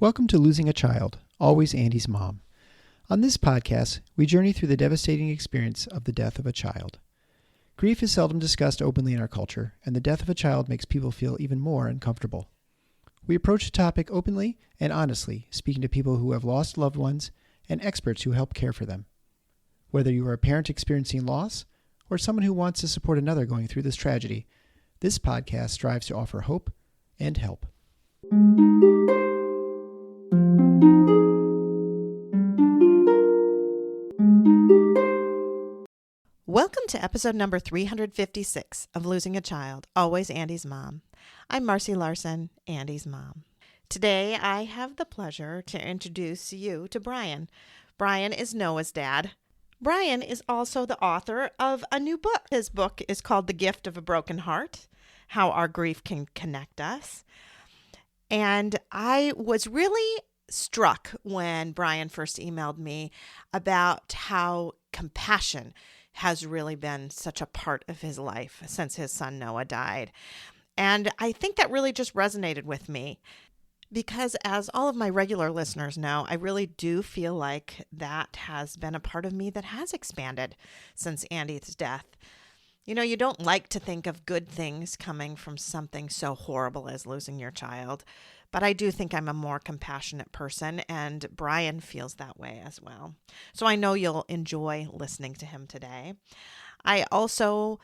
Welcome to Losing a Child, Always Andy's Mom. On this podcast, we journey through the devastating experience of the death of a child. Grief is seldom discussed openly in our culture, and the death of a child makes people feel even more uncomfortable. We approach the topic openly and honestly, speaking to people who have lost loved ones and experts who help care for them. Whether you are a parent experiencing loss or someone who wants to support another going through this tragedy, this podcast strives to offer hope and help. Welcome to episode number 356 of Losing a Child, Always Andy's Mom. I'm Marcy Larson, Andy's mom. Today, I have the pleasure to introduce you to Bryan. Bryan is Noah's dad. Bryan is also the author of a new book. His book is called The Gift of a Broken Heart, How Our Grief Can Connect Us. And I was really struck when Bryan first emailed me about how compassion has really been such a part of his life since his son Noah died. And I think that really just resonated with me because, as all of my regular listeners know, I really do feel like that has been a part of me that has expanded since Andy's death. You know, you don't like to think of good things coming from something so horrible as losing your child, but I do think I'm a more compassionate person, and Bryan feels that way as well. So I know you'll enjoy listening to him today. I also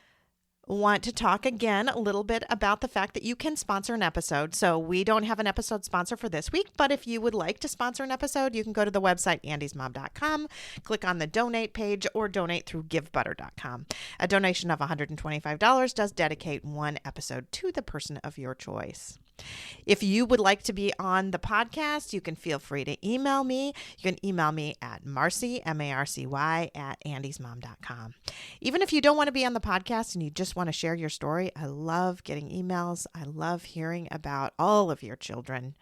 want to talk again a little bit about the fact that you can sponsor an episode. So we don't have an episode sponsor for this week, but if you would like to sponsor an episode, you can go to the website andysmom.com, click on the donate page, or donate through givebutter.com. A donation of $125 does dedicate one episode to the person of your choice. If you would like to be on the podcast, you can feel free to email me. You can email me at Marcy, M-A-R-C-Y, at andysmom.com. Even if you don't want to be on the podcast and you just want to share your story, I love getting emails. I love hearing about all of your children.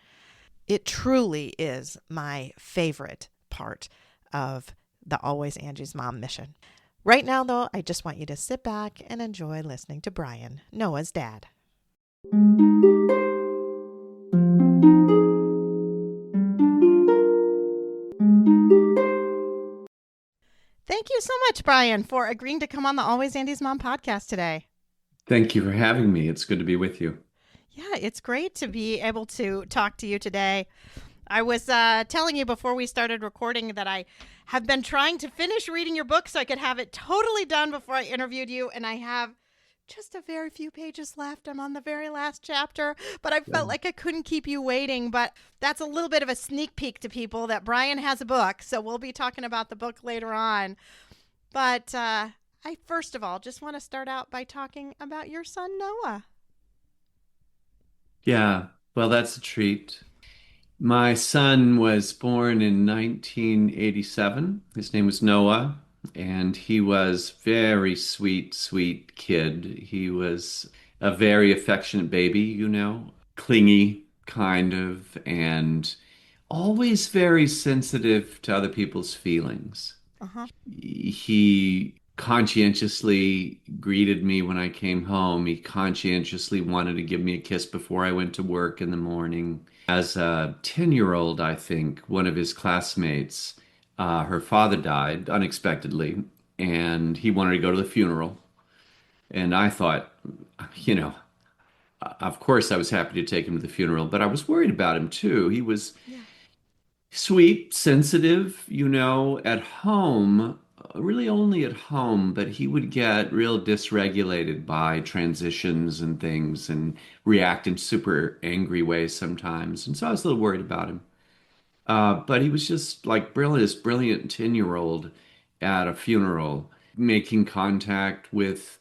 It truly is my favorite part of the Always Angie's Mom mission. Right now, though, I just want you to sit back and enjoy listening to Bryan, Noah's dad. Thank you so much, Bryan, for agreeing to come on the Always Andy's Mom podcast today. Thank you for having me. It's good to be with you. Yeah, it's great to be able to talk to you today. I was telling you before we started recording that I have been trying to finish reading your book so I could have it totally done before I interviewed you, and I have just a very few pages left. I'm on the very last chapter, but I felt like I couldn't keep you waiting. But that's a little bit of a sneak peek to people that Bryan has a book. So we'll be talking about the book later on. But I first of all just want to start out by talking about your son, Noah. Yeah, well, that's a treat. My son was born in 1987. His name was Noah. And he was very sweet, sweet kid. He was a very affectionate baby, clingy kind of, and always very sensitive to other people's feelings. Uh-huh. He conscientiously greeted me when I came home. He conscientiously wanted to give me a kiss before I went to work in the morning. As a 10-year-old, I think, one of his classmates, her father died unexpectedly, and he wanted to go to the funeral. And I thought, of course I was happy to take him to the funeral, but I was worried about him too. He was sweet, sensitive, at home, really only at home, but he would get real dysregulated by transitions and things and react in super angry ways sometimes. And so I was a little worried about him. But he was just like this brilliant 10-year-old at a funeral, making contact with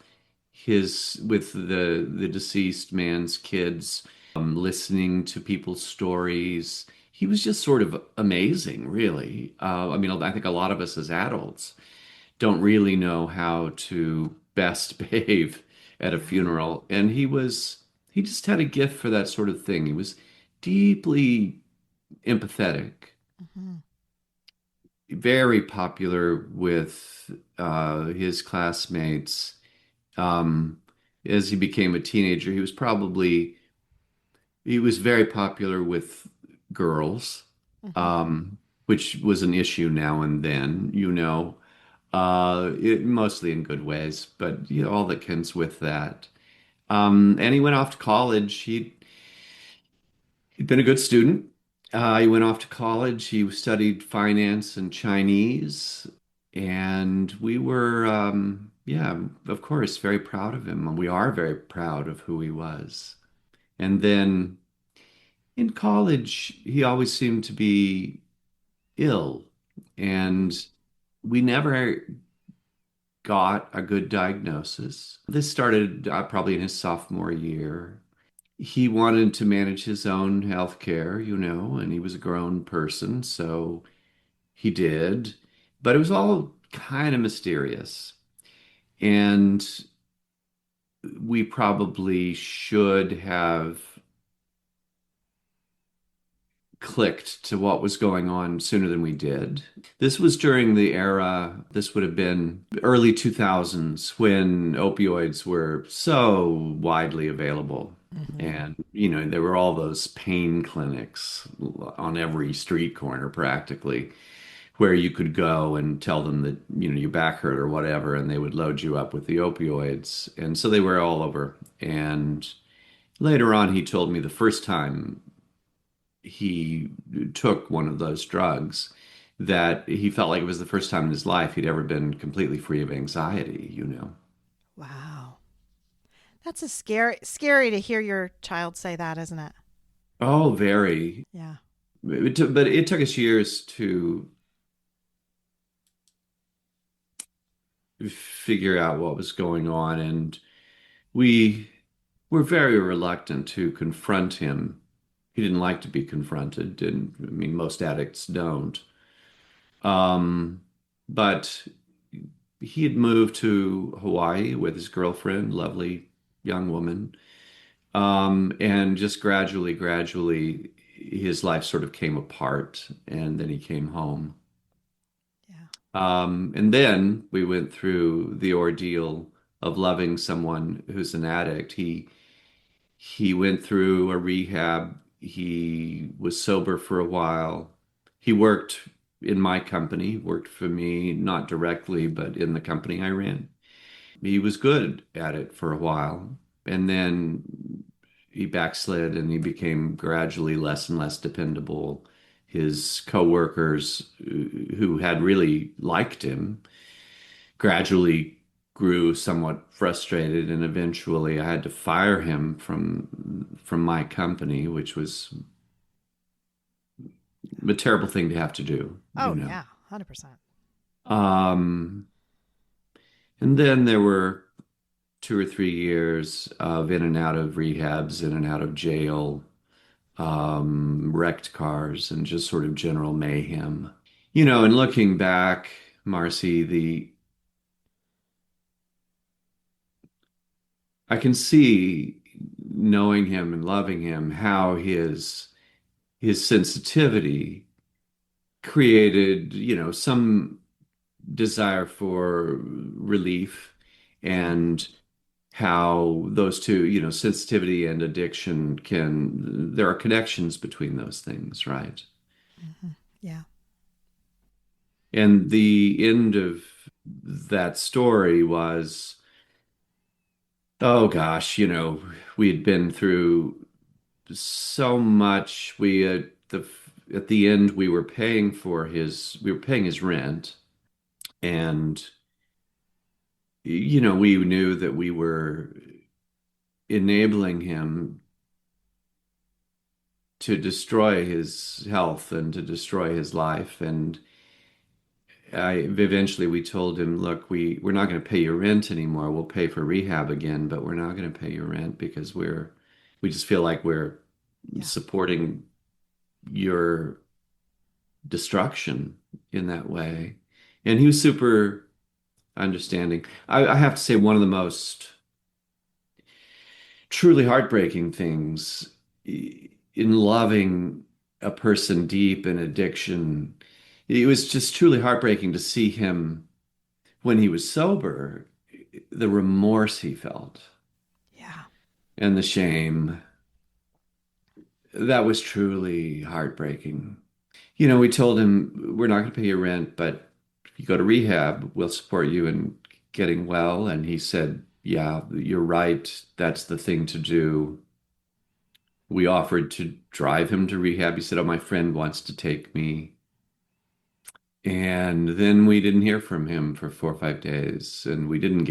the deceased man's kids, listening to people's stories. He was just sort of amazing, really. I think a lot of us as adults don't really know how to best behave at a funeral. And he just had a gift for that sort of thing. He was deeply empathetic, very popular with his classmates. As he became a teenager, he was very popular with girls. Hmm. which was an issue now and then, mostly in good ways, but all that comes with that. And he went off to college. He'd been a good student. He went off to college. He studied finance and Chinese, and we were, yeah, of course, very proud of him. We are very proud of who he was. And then in college, he always seemed to be ill, and we never got a good diagnosis. This started probably in his sophomore year. He wanted to manage his own health care, and he was a grown person, so he did. But it was all kind of mysterious. And we probably should have clicked to what was going on sooner than we did. This was during the era, this would have been early 2000s when opioids were so widely available. Hmm. And, there were all those pain clinics on every street corner practically where you could go and tell them that, your back hurt or whatever, and they would load you up with the opioids. And so they were all over. And later on, he told me the first time he took one of those drugs that he felt like it was the first time in his life he'd ever been completely free of anxiety. Wow. That's a scary to hear your child say that, isn't it? Oh, very. Yeah. But it took us years to figure out what was going on, and we were very reluctant to confront him. He didn't like to be confronted, and I mean, most addicts don't. Um, but he had moved to Hawaii with his girlfriend, lovely young woman. And just gradually, his life sort of came apart, and then he came home. Yeah. And then we went through the ordeal of loving someone who's an addict. He went through a rehab. He was sober for a while. He worked in my company, worked for me, not directly, but in the company I ran. He was good at it for a while, and then he backslid and he became gradually less and less dependable. His coworkers who had really liked him gradually grew somewhat frustrated, and eventually I had to fire him from my company, which was a terrible thing to have to do, Oh, you know. yeah. 100%. Um, and then there were 2 or 3 years of in and out of rehabs, in and out of jail, wrecked cars, and just sort of general mayhem. And looking back, Marcy, the I can see, knowing him and loving him, how his sensitivity created, some desire for relief, and how those two, sensitivity and addiction there are connections between those things, right? Hmm. Yeah. And the end of that story was, oh gosh, we had been through so much. At the end we were paying his rent, and we knew that we were enabling him to destroy his health and to destroy his life. And eventually we told him, look, we're not going to pay your rent anymore. We'll pay for rehab again, but we're not going to pay your rent because we just feel like we're Yeah. supporting your destruction in that way. And he was super understanding. I have to say, one of the most truly heartbreaking things in loving a person deep in addiction, it was just truly heartbreaking to see him when he was sober, the remorse he felt Yeah. and the shame. That was truly heartbreaking. We told him we're not going to pay your rent, but if you go to rehab, we'll support you in getting well. And he said, yeah, you're right. That's the thing to do. We offered to drive him to rehab. He said, oh, my friend wants to take me. And then we didn't hear from him for 4 or 5 days. And we didn't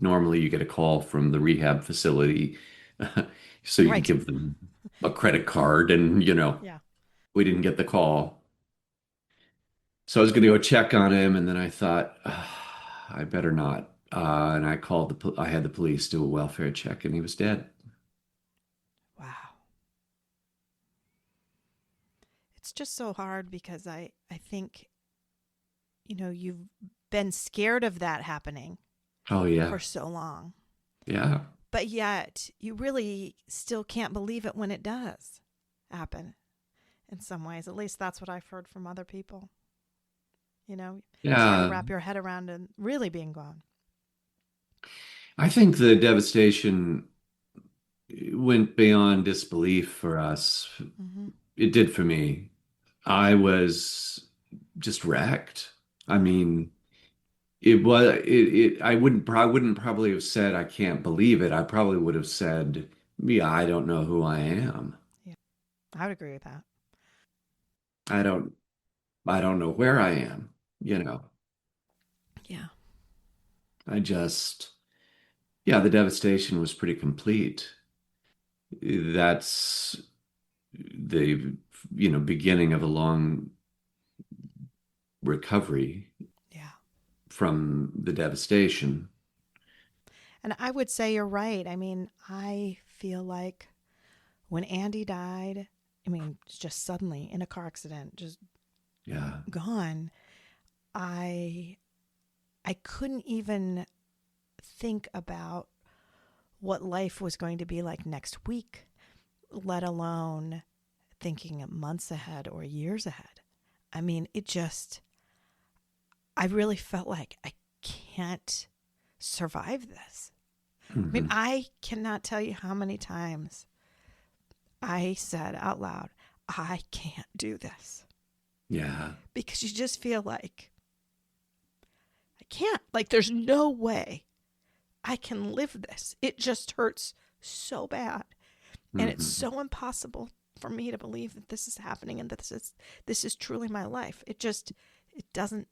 normally you get a call from the rehab facility. So you Right. give them a credit card and, Yeah. we didn't get the call. So I was going to go check on him, and then I thought, I better not. And I had the police do a welfare check, and he was dead. Wow. It's just so hard because I think, you've been scared of that happening Oh, for yeah. so long. Yeah. But yet, you really still can't believe it when it does happen in some ways. At least that's what I've heard from other people. It's hard to Yeah. wrap your head around and really being gone. I think the devastation went beyond disbelief for us. Hmm. It did for me. I was just wrecked. I mean, I wouldn't probably have said I can't believe it. I probably would have said, yeah, I don't know who I am. Yeah, I would agree with that. I don't I don't know where I am, you know. Yeah. I just Yeah, the devastation was pretty complete. That's the beginning of a long recovery Yeah. from the devastation. And I would say you're right. I mean, I feel like when Andy died, I mean, just suddenly in a car accident, just Yeah. gone, I I couldn't even think about what life was going to be like next week, let alone thinking months ahead or years ahead. I mean, I really felt like I can't survive this. I mean, Hmm. I cannot tell you how many times I said out loud, I can't do this. Yeah. Because you just feel like, I can't. Like, there's no way I can live this. It just hurts so bad. And it's Hmm. so impossible for me to believe that this is happening and that this is truly my life. It doesn't,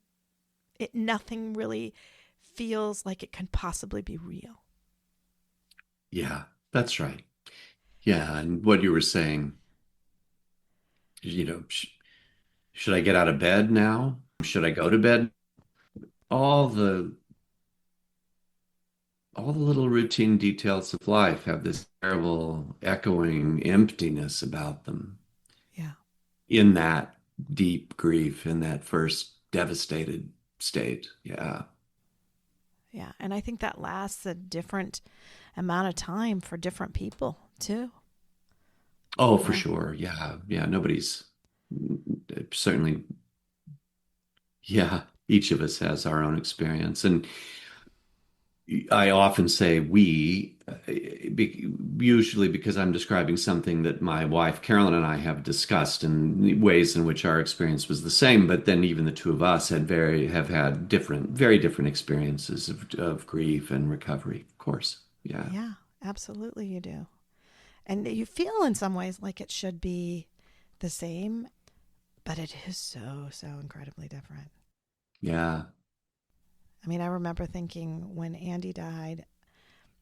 nothing really feels like it can possibly be real. Yeah, that's right. Yeah, and what you were saying, should I get out of bed now? Should I go to bed? All the all the little routine details of life have this terrible echoing emptiness about them Yeah. in that deep grief, in that first devastated state. Yeah. Yeah. And I think that lasts a different amount of time for different people too. Oh, You for know? sure. Yeah. Yeah. Nobody's certainly, yeah, each of us has our own experience. And I often say we, usually because I'm describing something that my wife Carolyn and I have discussed in ways in which our experience was the same, but then even the two of us have had very different experiences of grief and recovery, of course. Yeah. Yeah, absolutely you do. And you feel in some ways like it should be the same, but it is so, so incredibly different. Yeah. I mean, I remember thinking when Andy died,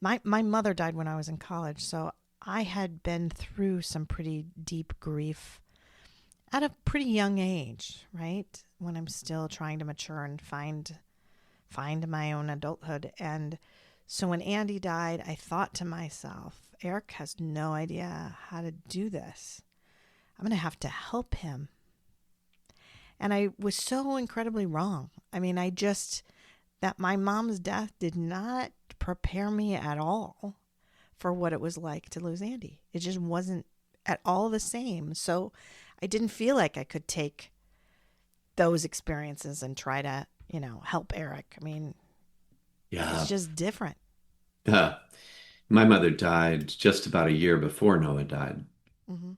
my mother died when I was in college, so I had been through some pretty deep grief at a pretty young age, right? When I'm still trying to mature and find my own adulthood. And so when Andy died, I thought to myself, Eric has no idea how to do this. I'm going to have to help him. And I was so incredibly wrong. I mean, that my mom's death did not prepare me at all for what it was like to lose Andy. It just wasn't at all the same. So I didn't feel like I could take those experiences and try to, help Eric. I mean, it's Yeah. just different. Uh, my mother died just about a year before Noah died. Hmm.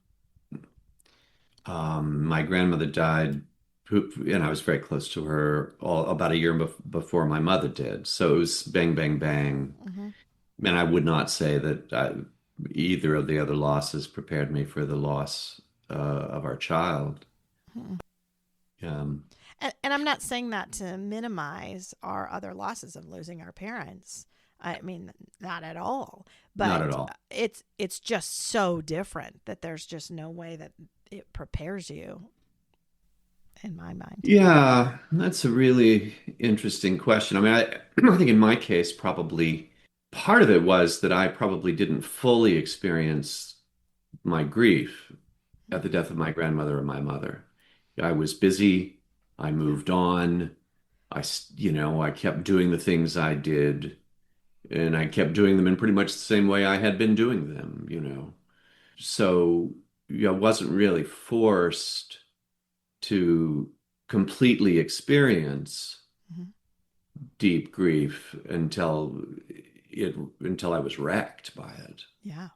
My grandmother died, and I was very close to her about a year before my mother did. So it was bang, bang, bang. Hmm. And I would not say that either of the other losses prepared me for the loss of our child. Um, And I'm not saying that to minimize our other losses of losing our parents. I mean, not at all. Not at But all. it's just so different that there's just no way that it prepares you, in my mind. Yeah, that's a really interesting question. I mean, I think in my case, probably part of it was that I probably didn't fully experience my grief at the death of my grandmother and my mother. I was busy. I Yeah. moved on. I kept doing the things I did, and I kept doing them in pretty much the same way I had been doing them. So, I wasn't really forced to completely experience Hmm. deep grief until I was wrecked by it. Yeah.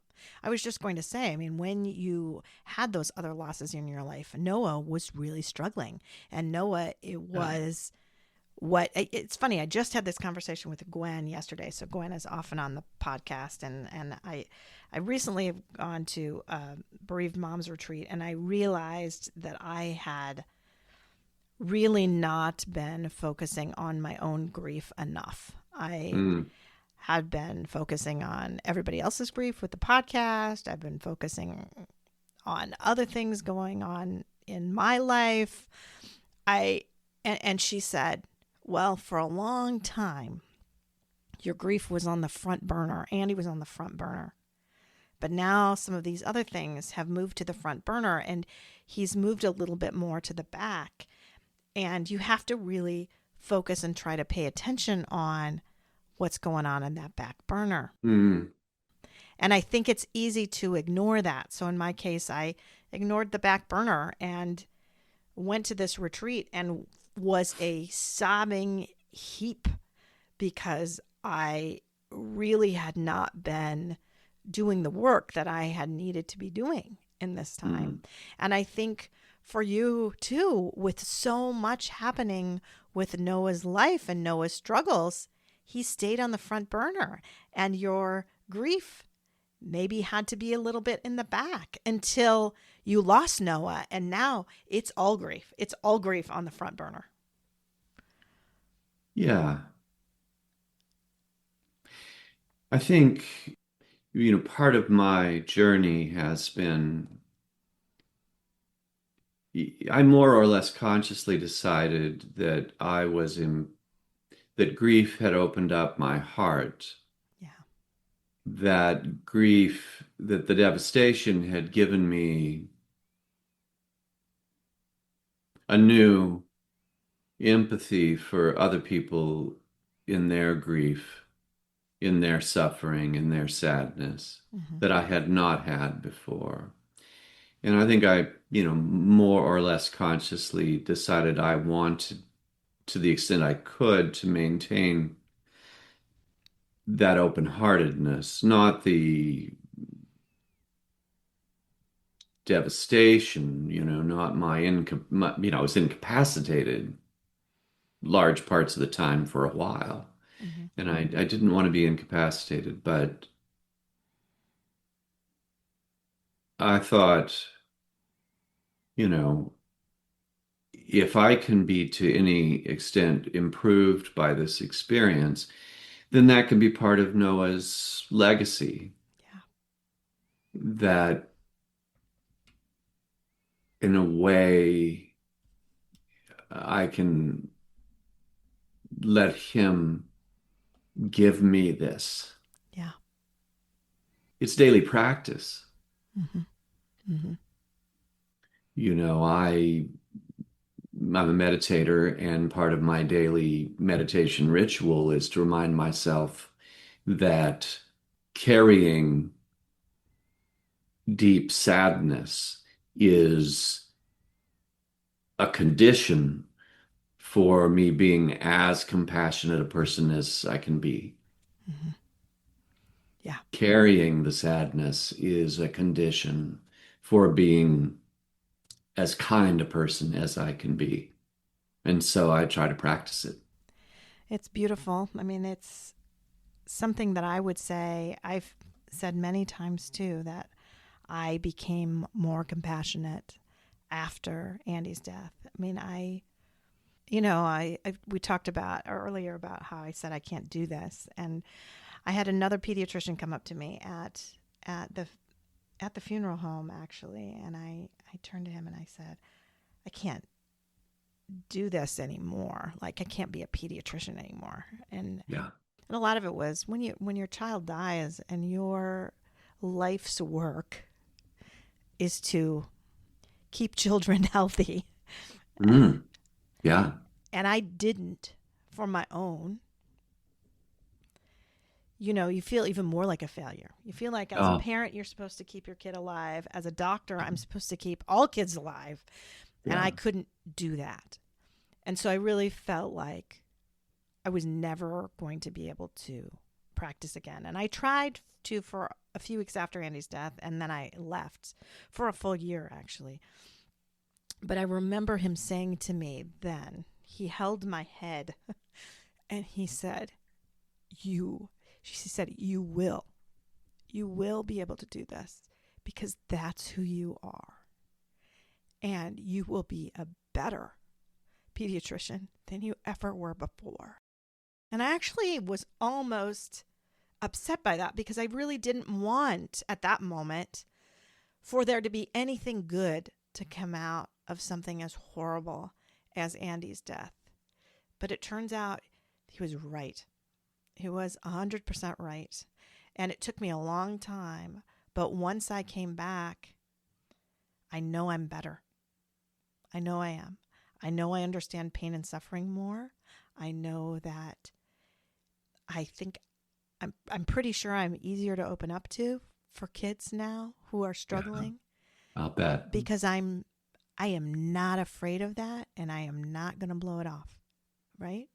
I was just going to say, I mean, when you had those other losses in your life, Noah was really struggling. And Noah, it Yeah. was it's funny. I just had this conversation with Gwen yesterday. So Gwen is often on the podcast, and I recently have gone to a bereaved moms retreat, and I realized that I had really not been focusing on my own grief enough. I Mm, had been focusing on everybody else's grief with the podcast. I've been focusing on other things going on in my life. I and she said, "Well, for a long time, your grief was on the front burner. Andy was on the front burner. But now some of these other things have moved to the front burner and he's moved a little bit more to the back. And you have to really focus and try to pay attention on what's going on in that back burner." mm, And I think it's easy to ignore that. So in my case, I ignored the back burner and went to this retreat and was a sobbing heap because I really had not been doing the work that I had needed to be doing in this time. mm. And I think for you too, with so much happening with Noah's life and Noah's struggles, he stayed on the front burner and your grief maybe had to be a little bit in the back until you lost Noah. And now it's all grief. It's all grief on the front burner. Yeah. I think, part of my journey has been I more or less consciously decided that grief had opened up my heart, Yeah. that grief, that the devastation had given me a new empathy for other people in their grief, in their suffering, in their sadness Mm-hmm. that I had not had before. And I think more or less consciously decided I wanted, to the extent I could, to maintain that open-heartedness, not the devastation, not I was incapacitated large parts of the time for a while. Mm-hmm. And I didn't want to be incapacitated, but I thought, you know, if I can be to any extent improved by this experience, then that can be part of Noah's legacy. Yeah. That in a way I can let him give me this. Yeah. It's daily practice. Mm-hmm. Mm-hmm. You know, I'm a meditator, and part of my daily meditation ritual is to remind myself that carrying deep sadness is a condition for me being as compassionate a person as I can be. Mm-hmm. Yeah. Carrying the sadness is a condition for being as kind a person as I can be. And so I try to practice it. It's beautiful. I mean, it's something that I would say, I've said many times too, that I became more compassionate after Andy's death. I mean, we talked about earlier about how I said I can't do this, and I had another pediatrician come up to me at the at the funeral home actually, and I turned to him and I said, I can't do this anymore. Like I can't be a pediatrician anymore. Yeah. And a lot of it was when your child dies and your life's work is to keep children healthy. Mm, yeah. And I didn't for my own. You feel even more like a failure. You feel like as a Oh, parent, you're supposed to keep your kid alive. As a doctor, I'm supposed to keep all kids alive. And I yeah. couldn't do that. And so I really felt like I was never going to be able to practice again. And I tried to for a few weeks after Andy's death, and then I left for a full year, actually. But I remember him saying to me then, he held my head and he said, she said, you will be able to do this because that's who you are. And you will be a better pediatrician than you ever were before. And I actually was almost upset by that because I really didn't want at that moment for there to be anything good to come out of something as horrible as Andy's death. But it turns out he was right. He was 100% right. And it took me a long time. But once I came back, I know I'm better. I know I am. I know I understand pain and suffering more. I know that I think I'm pretty sure I'm easier to open up to for kids now who are Yeah. struggling I'll bet. because I am not afraid of that and I am not going to blow it off, right?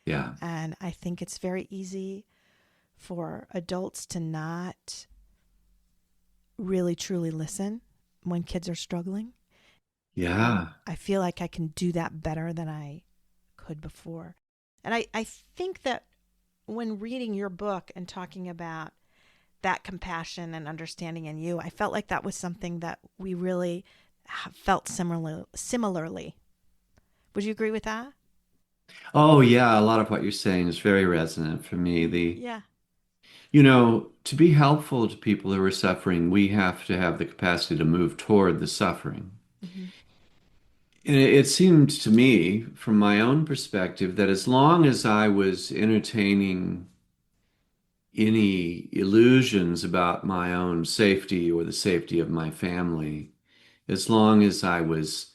Yeah. And I think it's very easy for adults to not really truly listen when kids are struggling. And Yeah. I feel like I can do that better than I could before. And I think that when reading your book and talking about that compassion and understanding in you, I felt like that was something that we really felt similarly. Would you agree with that? Oh, yeah. A lot of what you're saying is very resonant for me. Yeah. To be helpful to people who are suffering, we have to have the capacity to move toward the suffering. Mm-hmm. And it seemed to me, from my own perspective, that as long as I was entertaining any illusions about my own safety or the safety of my family, as long as I was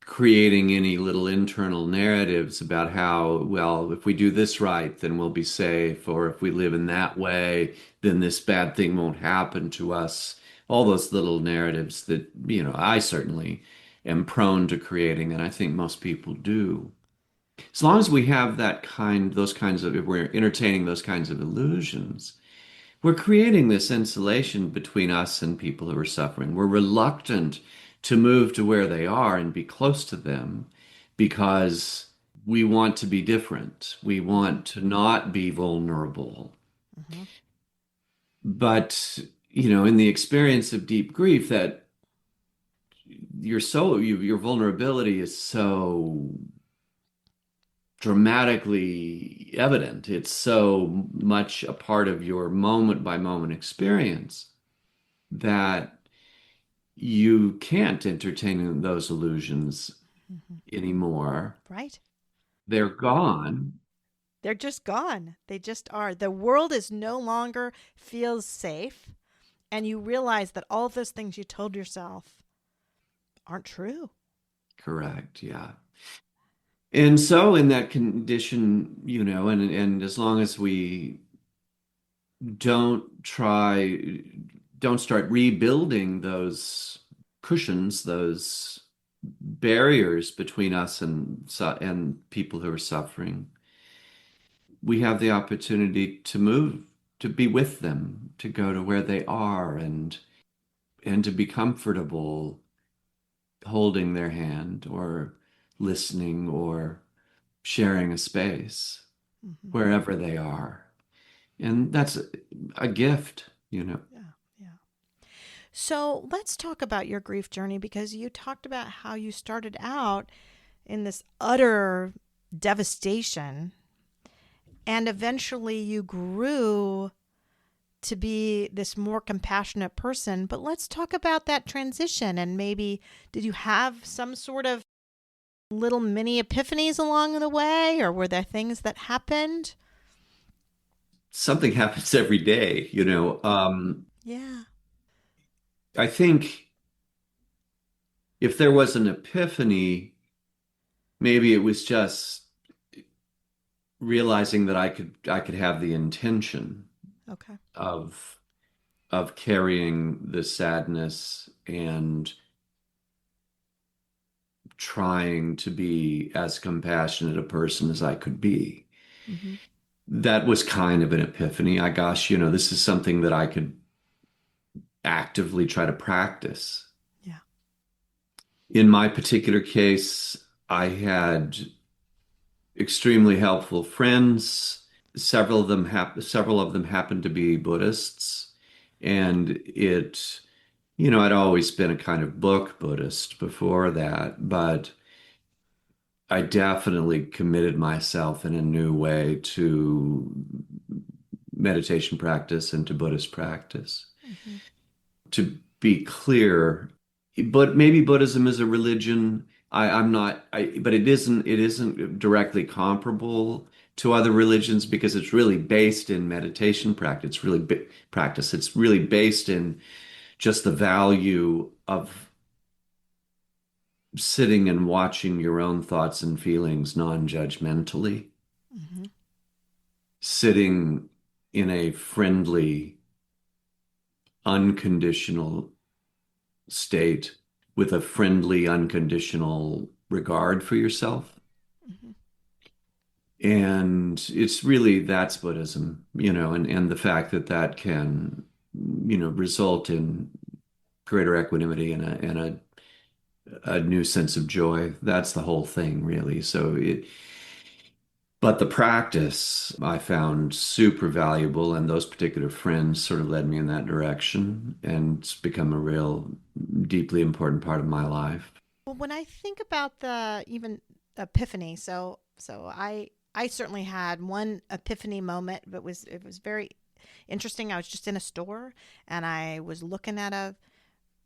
creating any little internal narratives about how, well, if we do this right, then we'll be safe, or if we live in that way, then this bad thing won't happen to us. All those little narratives that, I certainly am prone to creating, and I think most people do. As long as we have those kinds of, if we're entertaining those kinds of illusions, we're creating this insulation between us and people who are suffering. We're reluctant to move to where they are and be close to them because we want to be different. We Mm-hmm. want to not be vulnerable. Mm-hmm. But, in the experience of deep grief, that your vulnerability is so dramatically evident. It's so much a part of your moment by moment experience that you can't entertain those illusions Mm-hmm. anymore. Right. They're gone. They're just gone. They just are. The world is no longer feels safe. And you realize that all of those things you told yourself aren't true. Correct. Yeah. And so in that condition, and as long as we don't try, don't start rebuilding those cushions, those barriers between us and people who are suffering, we have the opportunity to move, to be with them, to go to where they are and to be comfortable holding their hand or listening or sharing a space Hmm. wherever they are. And that's a gift, you know. Yeah, yeah. So let's talk about your grief journey because you talked about how you started out in this utter devastation and eventually you grew to be this more compassionate person. But let's talk about that transition and maybe did you have some sort of little mini epiphanies along the way or were there things that happened? Something happens every day, you know. Yeah. I think if there was an epiphany, maybe it was just realizing that I could have the intention Okay. of carrying the sadness and trying to be as compassionate a person as I could be. Mm-hmm. That was kind of an epiphany. I gosh, you know, this is something that I could actively try to practice. Yeah. In my particular case, I had extremely helpful friends. Several of them happened to be Buddhists, and I'd always been a kind of book Buddhist before that, but I definitely committed myself in a new way to meditation practice and to Buddhist practice. Mm-hmm. To be clear, but maybe Buddhism is a religion. I'm not, but it isn't directly comparable to other religions because it's really based in meditation practice. Practice. It's really based in just the value of sitting and watching your own thoughts and feelings non-judgmentally, Mm-hmm. sitting in a friendly, unconditional state with a friendly, unconditional regard for yourself. Mm-hmm. And it's really that's Buddhism, and the fact that that can, result in greater equanimity and a new sense of joy. That's the whole thing, really. But the practice I found super valuable, and those particular friends sort of led me in that direction, and it's become a real deeply important part of my life. Well, when I think about the even epiphany, so I certainly had one epiphany moment, but it was very interesting. I was just in a store and I was looking at a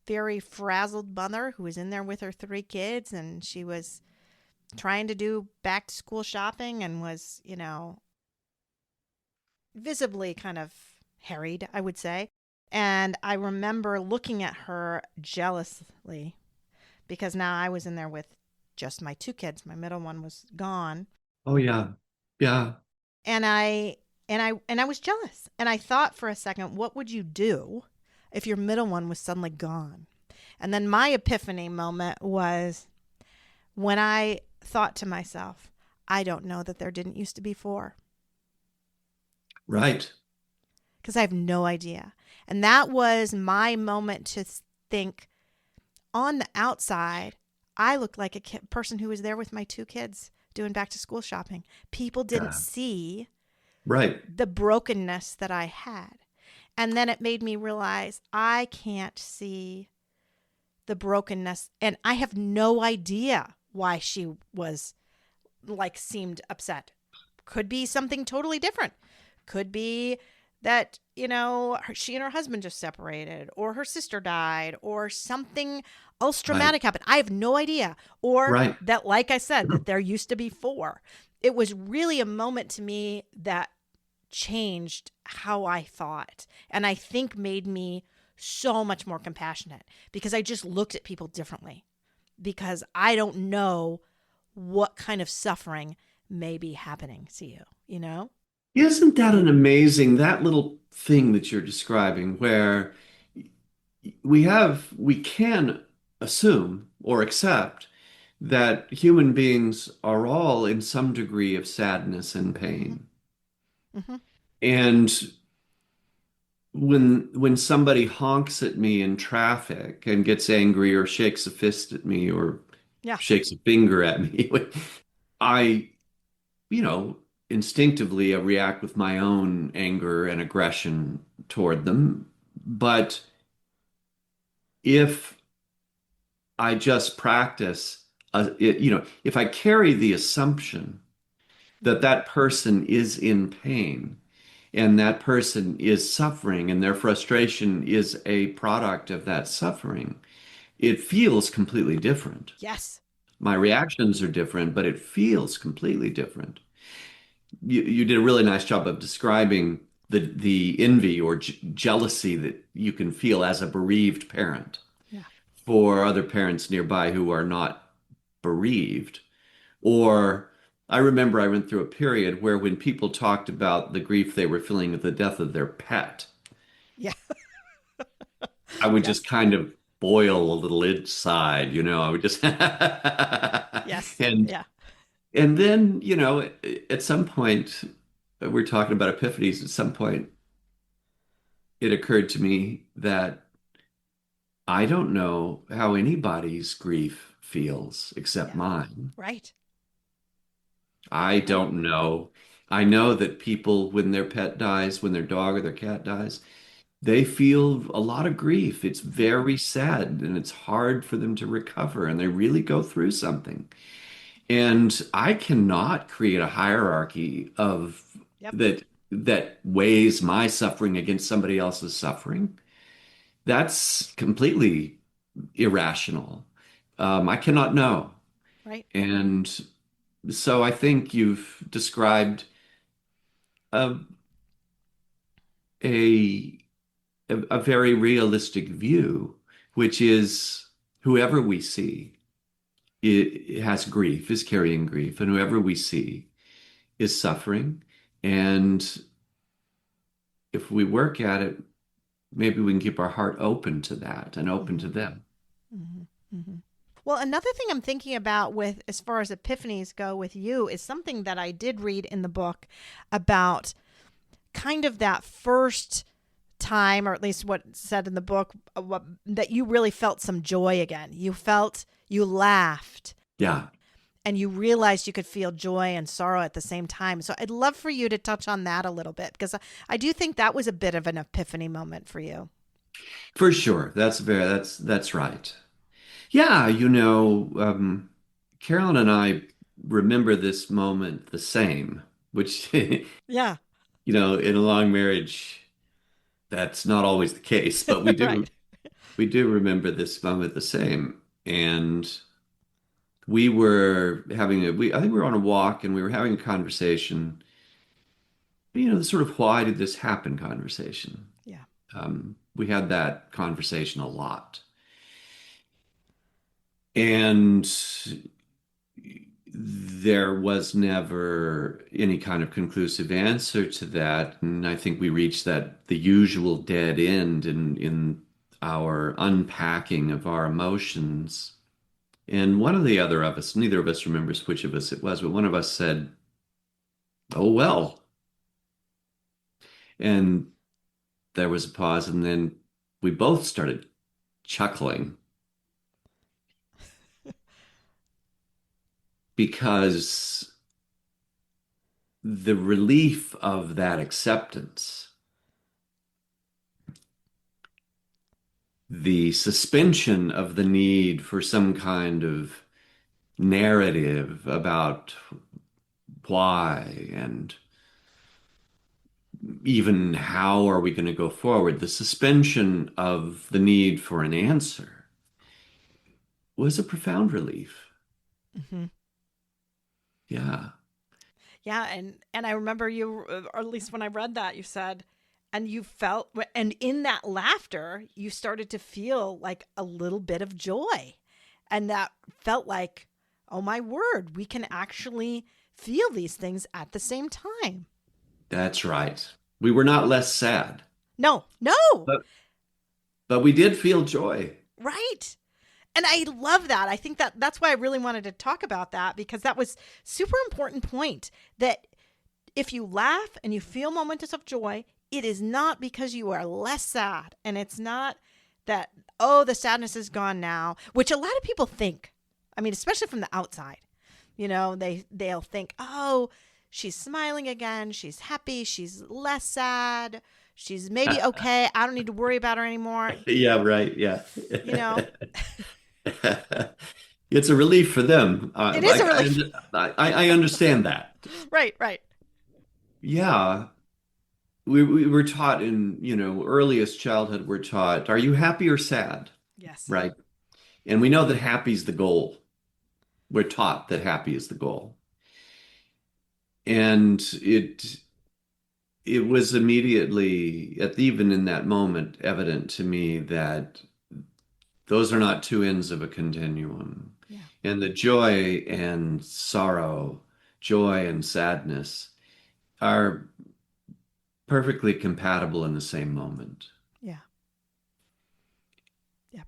very frazzled mother who was in there with her three kids and she was trying to do back to school shopping and was, visibly kind of harried, I would say. And I remember looking at her jealously because now I was in there with just my two kids. My middle one was gone. Oh yeah. Yeah. And I was jealous. And I thought for a second, what would you do if your middle one was suddenly gone? And then my epiphany moment was when I thought to myself, I don't know that there didn't used to be four Right. because I have no idea. And that was my moment to think on the outside, I looked like a person who was there with my two kids doing back to school shopping. People didn't Yeah. see Right. the brokenness that I had. And then it made me realize I can't see the brokenness. And I have no idea why she was seemed upset. Could be something totally different. Could be that, she and her husband just separated, or her sister died, or something else Right. traumatic happened. I have no idea. Or Right. that, like I said, that there used to be four. It was really a moment to me that changed how I thought, and I think made me so much more compassionate because I just looked at people differently because I don't know what kind of suffering may be happening to you, you know? Isn't that an amazing, that little thing that you're describing where we can assume or accept that human beings are all in some degree of sadness and Mm-hmm. pain. Mm-hmm. And when somebody honks at me in traffic and gets angry or shakes a fist at me or Yeah. shakes a finger at me, I, you know, instinctively I react with my own anger and aggression toward them. But if I just practice, if I carry the assumption that that person is in pain and that person is suffering and their frustration is a product of that suffering, it feels completely different. Yes. My reactions are different, but it feels completely different. You did a really nice job of describing the envy or jealousy that you can feel as a bereaved parent Yeah. for other parents nearby who are not bereaved. Or I remember I went through a period where when people talked about the grief they were feeling at the death of their pet, Yeah. I would just Yes. kind of boil a little inside, I would just Yes. and Yeah. and then, at some point we're talking about epiphanies, at some point it occurred to me that I don't know how anybody's grief feels except Yeah. mine. Right. I Right. don't know. I know that people, when their pet dies, when their dog or their cat dies, they feel a lot of grief. It's Mhm. very sad and it's hard for them to recover and they really go through something. And I cannot create a hierarchy of Yep. that weighs my suffering against somebody else's suffering. That's completely irrational. I cannot know. Right. And so I think you've described a, a, a very realistic view, which is whoever we see it has grief, is carrying grief, and whoever we see is suffering. And if we work at it, maybe we can keep our heart open to that and open to Mm-hmm. them. Mm-hmm. Mm-hmm. Well, another thing I'm thinking about with as far as epiphanies go with you is something that I did read in the book about kind of that first time, or at least what it said in the book, that you really felt some joy again. You laughed, Yeah, and you realized you could feel joy and sorrow at the same time. So I'd love for you to touch on that a little bit because I do think that was a bit of an epiphany moment for you. for sure. That's right. Yeah, Carolyn and I remember this moment the same, which, Yeah. in a long marriage, that's not always the case, but we do Right. we do remember this moment the same. And we were I think we were on a walk and we were having a conversation, the sort of why did this happen conversation. Yeah. We had that conversation a lot. And there was never any kind of conclusive answer to that. And I think we reached the usual dead end in our unpacking of our emotions. And one of the other of us, neither of us remembers which of us it was, but one of us said, "Oh, well." And there was a pause, and then we both started chuckling because the relief of that acceptance, the suspension of the need for some kind of narrative about why and even how are we going to go forward, the suspension of the need for an answer was a profound relief. Hmm. Yeah, Yeah, and I remember you, or at least when I read that, you said, and you felt, and in that laughter, you started to feel like a little bit of joy, and that felt like, oh my word, we can actually feel these things at the same time. that's right. We were not less sad, No, no, but we did feel joy. right. And I love that. I think that that's why I really wanted to talk about that because that was super important point that if you laugh and you feel moments of joy, it is not because you are less sad. And it's not that, oh, the sadness is gone now, which a lot of people think. I mean, especially from the outside, they'll think, oh, she's smiling again. She's happy. She's less sad. She's maybe okay. I don't need to worry about her anymore. Yeah, right. Yeah. You know, It's a relief for them. it is a relief. I understand that. Right, right. Yeah. We were taught in, earliest childhood, we're taught, are you happy or sad? Yes. Right. And we know that happy is the goal. We're taught that happy is the goal. And it was immediately, even in that moment, evident to me that those are not two ends of a continuum. Yeah. And the joy and sorrow, joy and sadness are perfectly compatible in the same moment. Yeah. Yeah.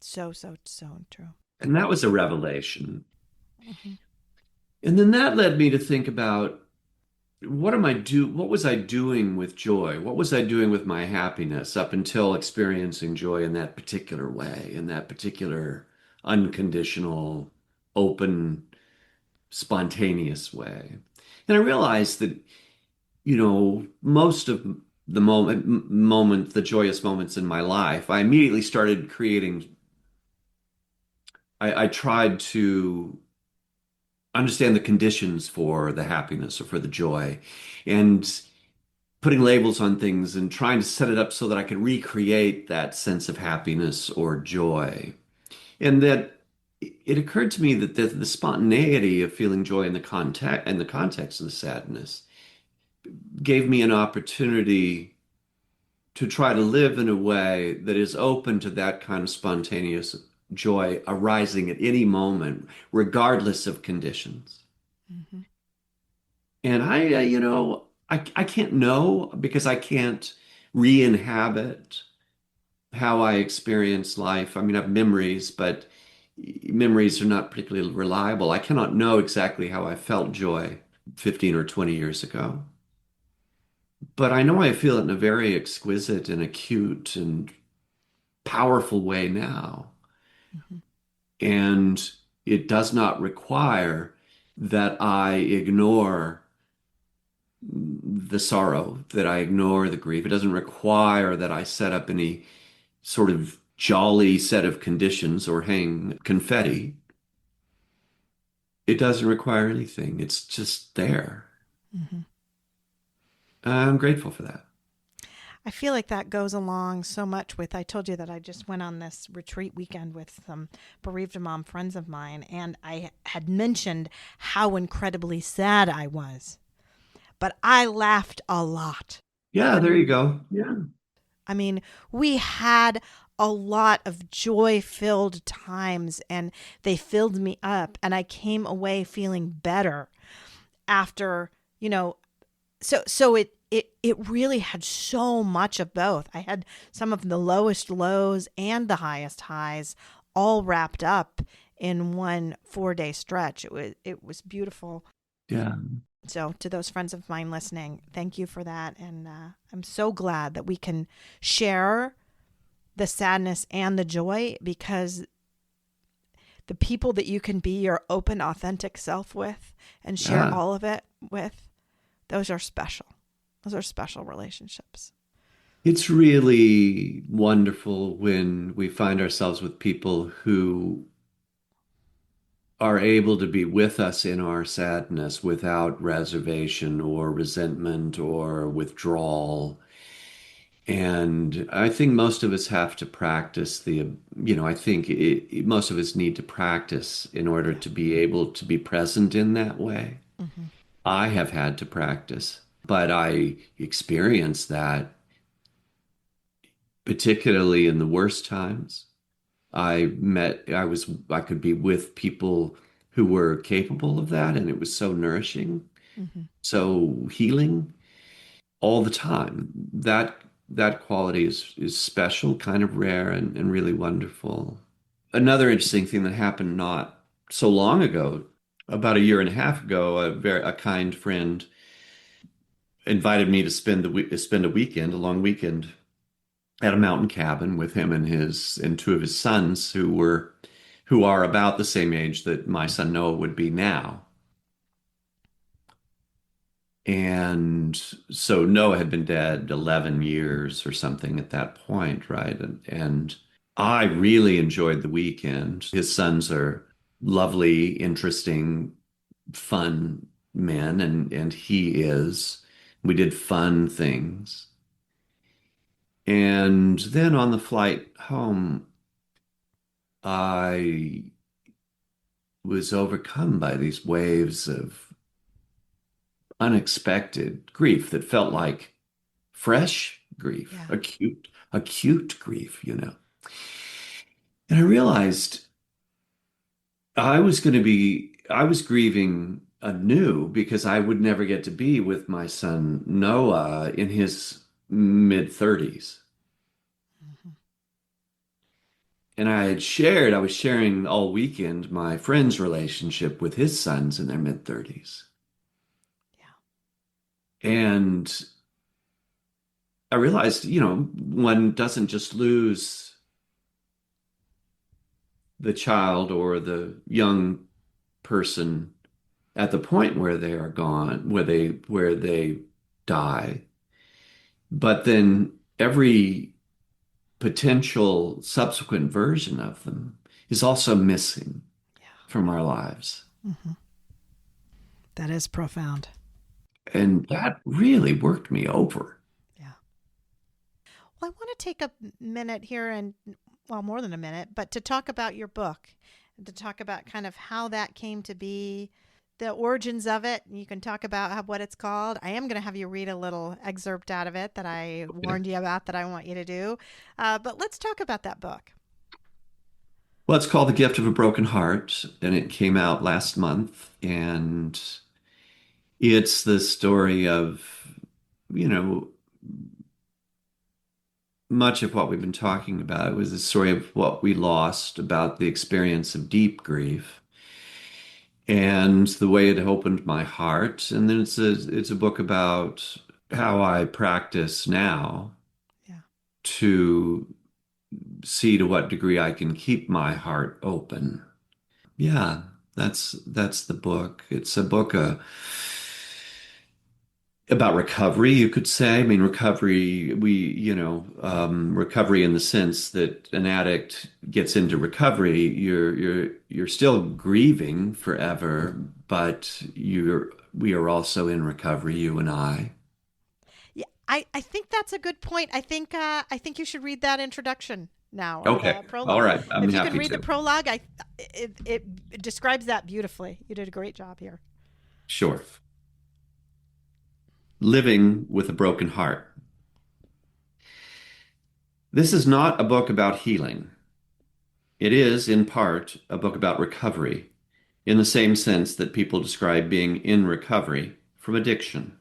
So, so, so true. And that was a revelation. Mm-hmm. And then that led me to think about what was I doing with joy? What was I doing with my happiness up until experiencing joy in that particular way, in that particular unconditional, open, spontaneous way? And I realized that, most of the joyous moments in my life, I immediately started creating. I tried to understand the conditions for the happiness or for the joy, and putting labels on things and trying to set it up so that I could recreate that sense of happiness or joy. And that it occurred to me that the spontaneity of feeling joy in the context of the sadness gave me an opportunity to try to live in a way that is open to that kind of spontaneous joy arising at any moment, regardless of conditions. Mm-hmm. And I can't know because I can't re-inhabit how I experience life. I mean, I have memories, but memories are not particularly reliable. I cannot know exactly how I felt joy 15 or 20 years ago. But I know I feel it in a very exquisite and acute and powerful way now. Mm-hmm. And it does not require that I ignore the sorrow, that I ignore the grief. It doesn't require that I set up any sort of jolly set of conditions or hang confetti. It doesn't require anything. It's just there. Mm-hmm. I'm grateful for that. I feel like that goes along so much with, I told you that I just went on this retreat weekend with some bereaved mom friends of mine, and I had mentioned how incredibly sad I was, but I laughed a lot. Yeah, there you go. Yeah. I mean, we had a lot of joy-filled times, and they filled me up, and I came away feeling better after, so it really had so much of both. I had some of the lowest lows and the highest highs all wrapped up in one 4-day stretch. It was beautiful. Yeah. So to those friends of mine listening, thank you for that. And I'm so glad that we can share the sadness and the joy, because the people that you can be your open, authentic self with and share Yeah. all of it with, those are special. Those are special relationships. It's really wonderful when we find ourselves with people who are able to be with us in our sadness without reservation or resentment or withdrawal. And I think most of us have to practice I think most of us need to practice in order Yeah. to be able to be present in that way. Mm-hmm. I have had to practice, but I experienced that particularly in the worst times. I could be with people who were capable of that, and it was so nourishing, Mm-hmm. so healing all the time. That quality is special, kind of rare, and really wonderful. Another interesting thing that happened not so long ago, about a year and a half ago, a kind friend invited me to spend a weekend, a long weekend at a mountain cabin with him and two of his sons who are about the same age that my son Noah would be now. And so Noah had been dead 11 years or something at that point, right? And I really enjoyed the weekend. His sons are lovely, interesting, fun men, and he is. We did fun things. And then on the flight home, I was overcome by these waves of unexpected grief that felt like fresh grief, Yeah. acute grief. And I realized I was grieving anew because I would never get to be with my son Noah in his mid 30s. Mhm. And I was sharing all weekend my friend's relationship with his sons in their mid 30s. Yeah. And I realized, one doesn't just lose the child or the young person at the point where they are gone, where they die, but then every potential subsequent version of them is also missing Yeah. from our lives. Hmm. That is profound. And that really worked me over. Yeah. Well, I want to take a minute here and, well, more than a minute, but to talk about your book and to talk about kind of how that came to be, the origins of it. You can talk about what it's called. I am going to have you read a little excerpt out of it that I Okay. warned you about that I want you to do. But let's talk about that book. Well, it's called The Gift of a Broken Heart, and it came out last month. And it's the story of, you know, much of what we've been talking about. It was the story of what we lost, about the experience of deep grief, and the way it opened my heart. And then it's a book about how I practice now Yeah. to see to what degree I can keep my heart open. Yeah, that's the book. It's a book about recovery, you could say. I mean, recovery in the sense that an addict gets into recovery, you're still grieving forever, but we are also in recovery, you and I. Yeah, I think that's a good point. I think you should read that introduction now, or Okay. the All prologue. right. I'm If you could happy read the to. prologue, it describes that beautifully. You did a great job here. Sure. Living with a broken heart. This is not a book about healing. It is, in part, a book about recovery, in the same sense that people describe being in recovery from addiction.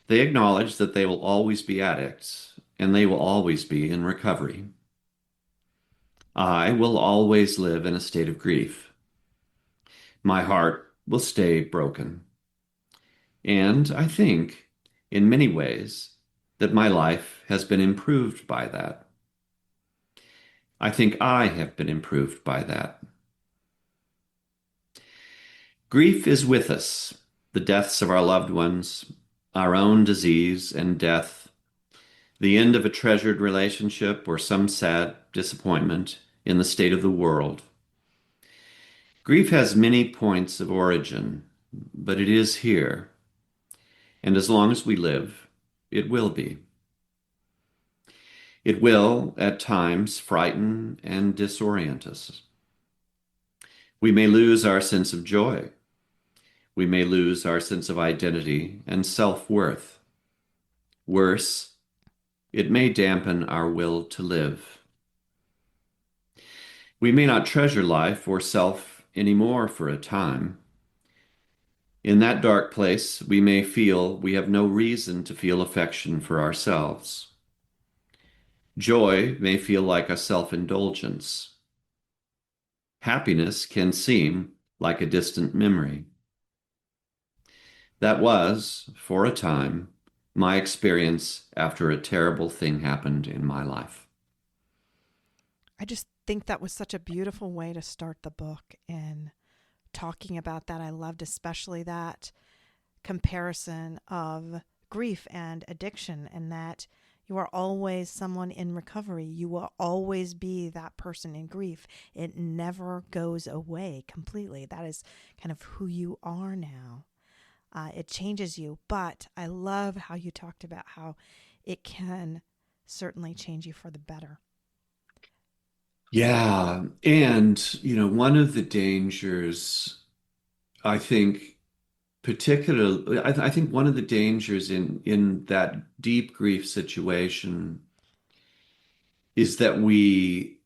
They acknowledge that they will always be addicts, and they will always be in recovery. I will always live in a state of grief. My heart will stay broken. And I think, in many ways, that my life has been improved by that. I think I have been improved by that. Grief is with us, the deaths of our loved ones, our own disease and death, the end of a treasured relationship or some sad disappointment in the state of the world. Grief has many points of origin, but it is here, and as long as we live, it will be. It will, at times, frighten and disorient us. We may lose our sense of joy. We may lose our sense of identity and self-worth. Worse, it may dampen our will to live. We may not treasure life or self anymore for a time. In that dark place, we may feel we have no reason to feel affection for ourselves. Joy may feel like a self-indulgence. Happiness can seem like a distant memory. That was, for a time, my experience after a terrible thing happened in my life. I just think that was such a beautiful way to start the book and talking about that. I loved especially that comparison of grief and addiction, and that you are always someone in recovery. You will always be that person in grief. It never goes away completely. That is kind of who you are now. It changes you, but I love how you talked about how it can certainly change you for the better. Yeah. And, one of the dangers, I think, particularly, I think one of the dangers in that deep grief situation is that we,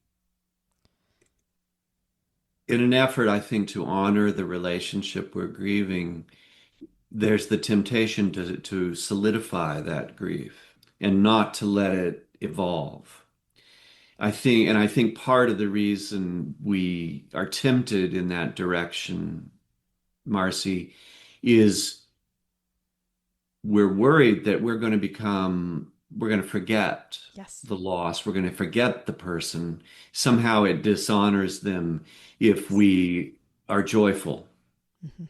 in an effort, I think, to honor the relationship we're grieving, there's the temptation to solidify that grief and not to let it evolve. And I think part of the reason we are tempted in that direction, Marcy, is we're worried that we're going to forget Yes. the loss. We're going to forget the person. Somehow it dishonors them if Yes. we are joyful. Hmm.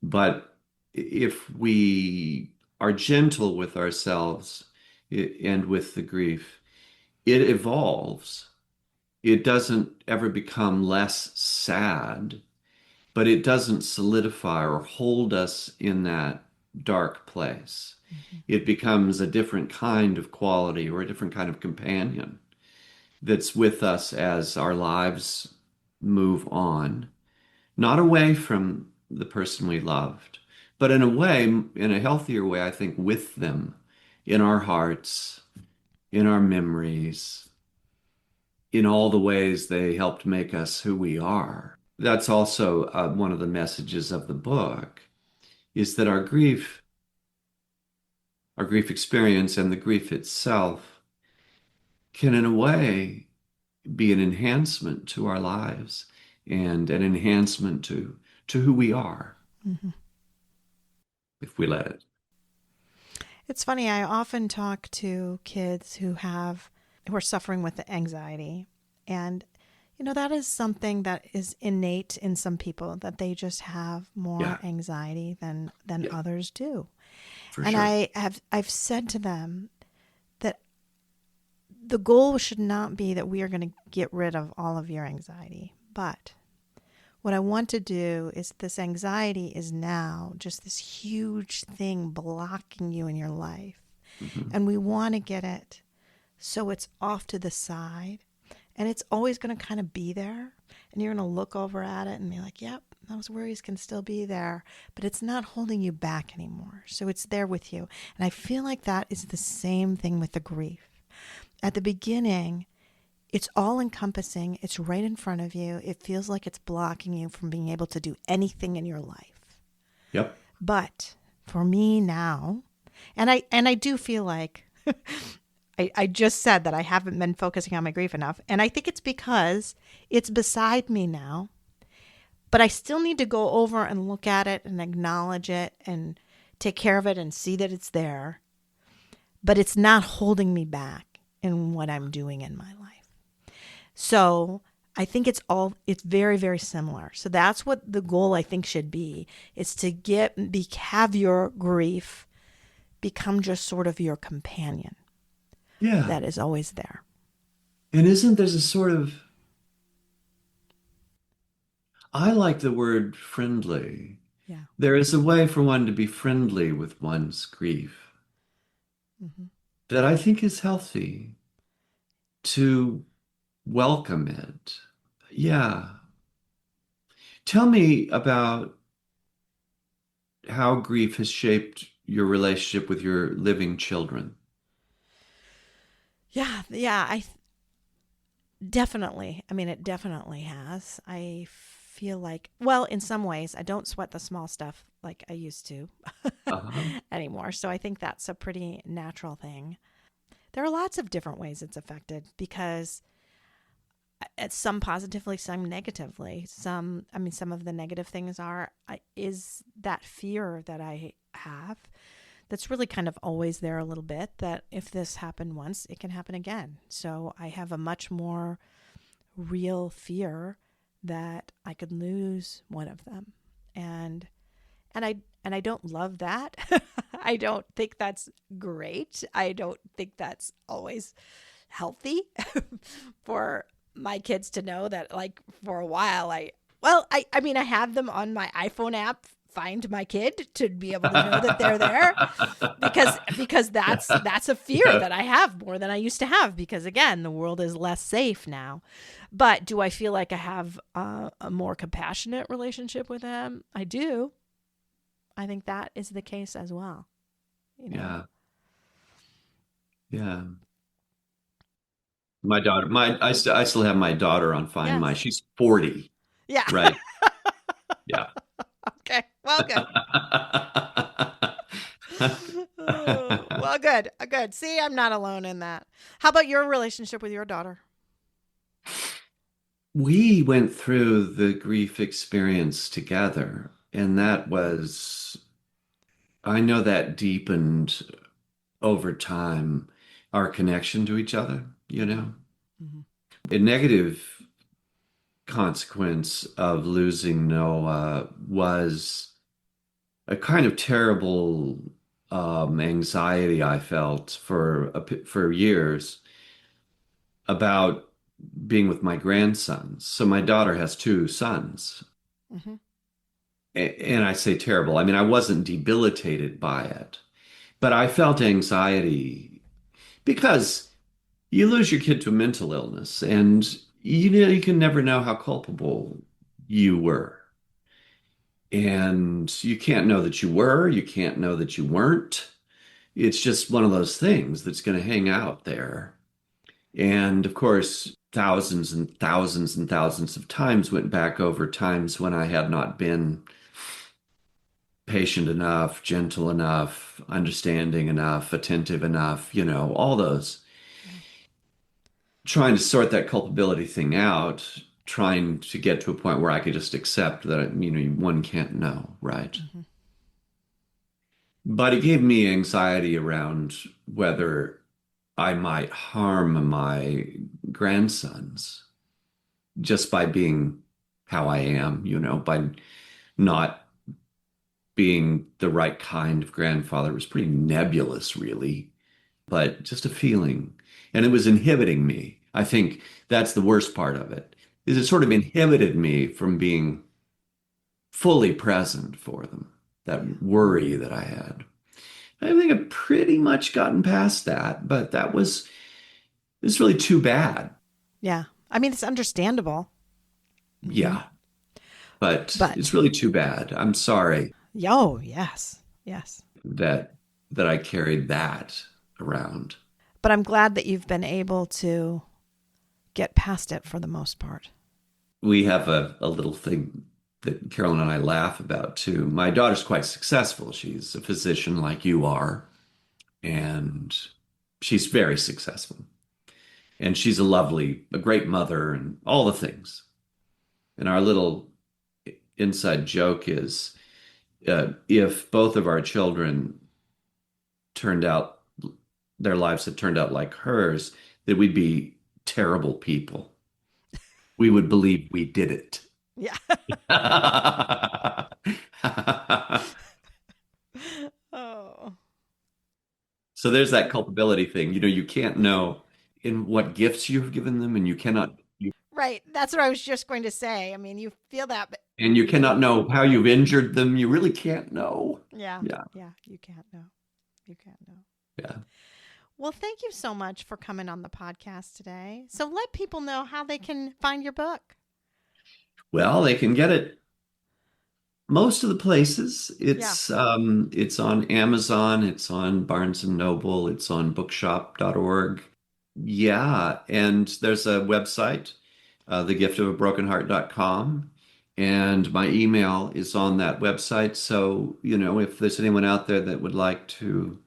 But if we are gentle with ourselves and with the grief, it evolves. It doesn't ever become less sad, but it doesn't solidify or hold us in that dark place. Hmm. It becomes a different kind of quality or a different kind of companion that's with us as our lives move on, not away from the person we loved, but in a way, in a healthier way, I think, with them in our hearts, in our memories, in all the ways they helped make us who we are. That's also one of the messages of the book is that our grief experience and the grief itself can, in a way, be an enhancement to our lives and an enhancement to who we are Hmm. if we let it. It's funny, I often talk to kids who are suffering with anxiety. And that is something that is innate in some people, that they just have more Yeah, anxiety than yeah, others do. for And sure. I've said to them that the goal should not be that we are going to get rid of all of your anxiety. But what I want to do is, this anxiety is now just this huge thing blocking you in your life. Mhm. And we want to get it so it's off to the side, and it's always going to kind of be there. And you're going to look over at it and be like, yep, those worries can still be there, but it's not holding you back anymore. So it's there with you. And I feel like that is the same thing with the grief. At the beginning, it's all encompassing. It's right in front of you. It feels like it's blocking you from being able to do anything in your life. Yep. But for me now, and I do feel like I just said that I haven't been focusing on my grief enough. And I think it's because it's beside me now. But I still need to go over and look at it and acknowledge it and take care of it and see that it's there. But it's not holding me back in what I'm doing in my life. So I think it's very, very similar. So that's what the goal, I think, should be, is to have your grief become just sort of your companion Yeah. that is always there. And isn't there's a sort of, I like the word friendly. Yeah. There is a way for one to be friendly with one's grief Hmm. that I think is healthy, to welcome it. Yeah. Tell me about how grief has shaped your relationship with your living children. Yeah, yeah, I definitely. I mean, it definitely has. I feel like, well, in some ways, I don't sweat the small stuff like I used to Uh-huh. anymore. So I think that's a pretty natural thing. There are lots of different ways it's affected, because some positively, some negatively. Some of the negative things is that fear that I have that's really kind of always there a little bit, that if this happened once, it can happen again. So I have a much more real fear that I could lose one of them. And I don't love that. I don't think that's great. I don't think that's always healthy for my kids to know that, like, for a while I have them on my iPhone app, find my kid, to be able to know that they're there, because that's a fear that I have more than I used to have, because again, the world is less safe now. But do I feel like I have a more compassionate relationship with them? I do. I think that is the case as well. You know? Yeah. Yeah. My daughter, I still have my daughter on Find My. Yes. She's 40, Yeah. right? Yeah. Okay. Well, good. Oh, well, good. Good. See, I'm not alone in that. How about your relationship with your daughter? We went through the grief experience together, and I know that deepened over time our connection to each other, you know. Mm-hmm. A negative consequence of losing Noah was a kind of terrible anxiety I felt for years about being with my grandsons. So my daughter has two sons. Mm-hmm. And I say terrible. I mean, I wasn't debilitated by it, but I felt anxiety because you lose your kid to a mental illness, and you can never know how culpable you were. And you can't know that you were, you can't know that you weren't. It's just one of those things that's going to hang out there. And of course, thousands and thousands and thousands of times went back over times when I had not been patient enough, gentle enough, understanding enough, attentive enough, all those. Yeah. Trying to sort that culpability thing out, trying to get to a point where I could just accept that, one can't know, right? Mm-hmm. But it gave me anxiety around whether I might harm my grandsons just by being how I am, by not being the right kind of grandfather. It was pretty nebulous, really, but just a feeling. And it was inhibiting me. I think that's the worst part of it, is it sort of inhibited me from being fully present for them, that worry that I had. I think I've pretty much gotten past that, but it's really too bad. Yeah. I mean, it's understandable. Mm-hmm. Yeah, but But, it's really too bad. I'm sorry yo, yes. Yes. that I carried that around. But I'm glad that you've been able to get past it for the most part. We have a little thing that Carolyn and I laugh about too. My daughter's quite successful. She's a physician like you are, and she's very successful. And she's a great mother and all the things. And our little inside joke is if both of our children turned out, their lives had turned out like hers, that we'd be terrible people. We would believe we did it. Yeah. Oh. So there's that culpability thing. You can't know in what gifts you've given them, and Right. That's what I was just going to say. I mean, you feel that, but you cannot know how you've injured them. You really can't know. yeah. Yeah, Yeah. You can't know. You can't know. yeah. Well, thank you so much for coming on the podcast today. So let people know how they can find your book. Well, they can get it most of the places. Yeah. It's on Amazon, it's on Barnes and Noble, it's on bookshop.org. Yeah, and there's a website, thegiftofabrokenheart.com, and my email is on that website. So, if there's anyone out there that would like to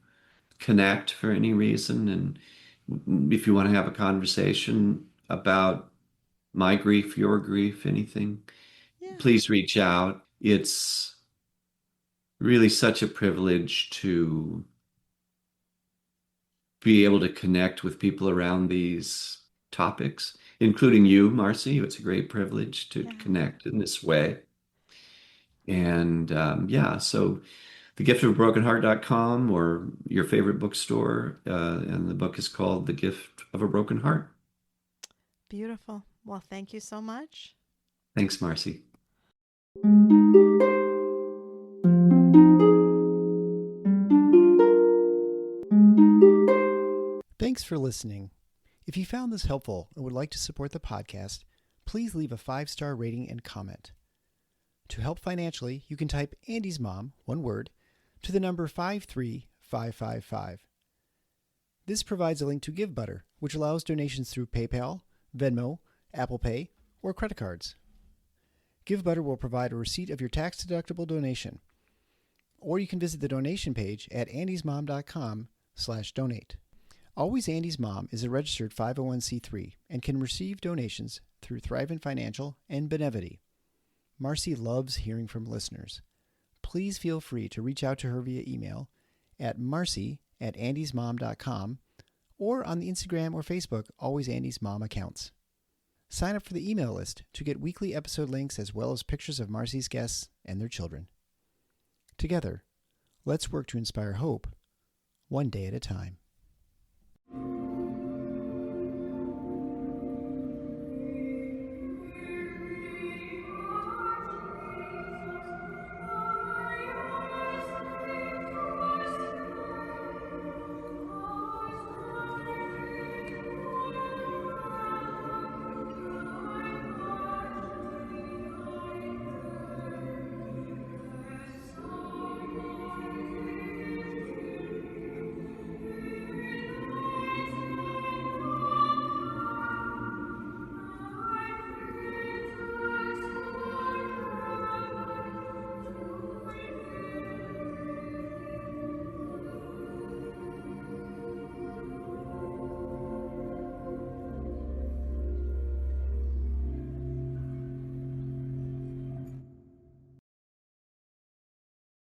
connect for any reason, and if you want to have a conversation about my grief, your grief, anything, Yeah. please reach out. It's really such a privilege to be able to connect with people around these topics, including you, Marcy. It's a great privilege to Yeah. connect in this way. And yeah, so thegiftofabrokenheart.com or your favorite bookstore. And the book is called The Gift of a Broken Heart. Beautiful. Well, thank you so much. Thanks, Marcy. Thanks for listening. If you found this helpful and would like to support the podcast, please leave a 5-star rating and comment. To help financially, you can type Andy's Mom, one word, to the number 53555. This provides a link to GiveButter, which allows donations through PayPal, Venmo, Apple Pay, or credit cards. GiveButter will provide a receipt of your tax-deductible donation, or you can visit the donation page at andysmom.com/donate. Always Andy's Mom is a registered 501c3 and can receive donations through Thrivent Financial and Benevity. Marcy loves hearing from listeners. Please feel free to reach out to her via email at marcy@andysmom.com or on the Instagram or Facebook Always Andy's Mom accounts. Sign up for the email list to get weekly episode links as well as pictures of Marcy's guests and their children. Together, let's work to inspire hope, one day at a time.